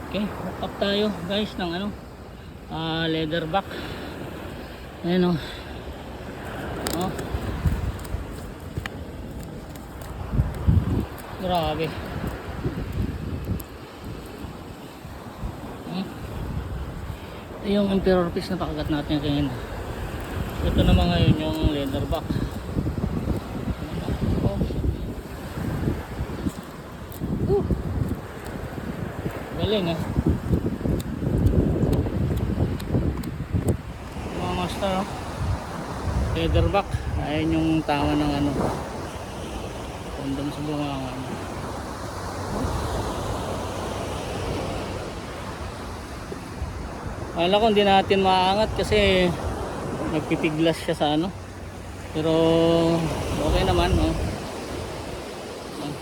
Okay, hook up tayo guys ng ano, leather back. Ayan o. Oh. Grabe. Ito yung emperor piece na pakagat natin kanina. Ito naman ngayon yung leather back. Oh. Galing ah. Mga master oh. Leather back. Ayan yung tama ng ano, kondom sa bunganga. Akala ko hindi natin maangat kasi nagpipiglas siya sa ano, pero okay naman oh.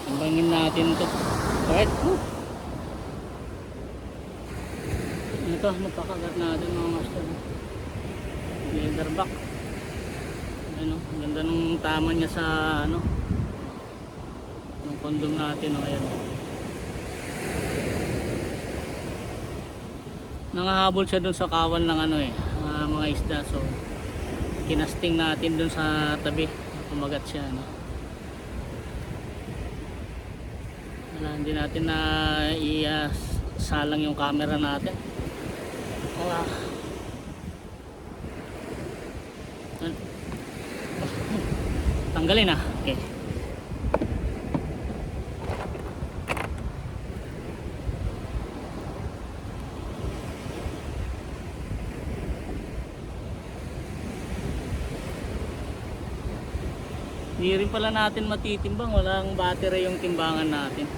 Sambangin natin to. Alright. Ito napakagat natin mga master. Leather back. Ano, ang ganda nung tama niya sa ano, ng kondom natin oh, ayan. Nangahabol siya dun sa kawan ng ano mga isda, so kinasting natin dun sa tabi, kumagat siya ano. Wala, hindi natin na salang yung camera natin. Wala. Tanggalin na. Okay. Hindi rin pala natin matitimbang, walang battery yung timbangan natin.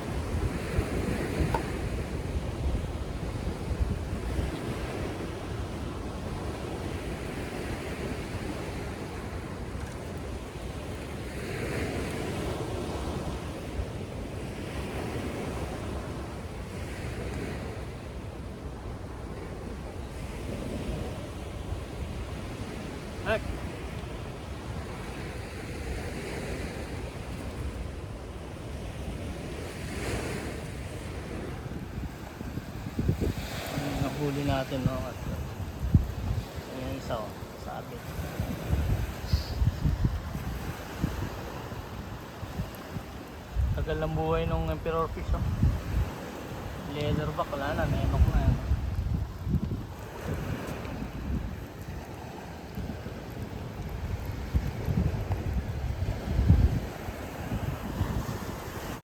Ay. Nahuli natin no, at yung isa oh, sabi. Tagal ng buhay nung emperor fish oh. Leather back, wala na, nainok na yan.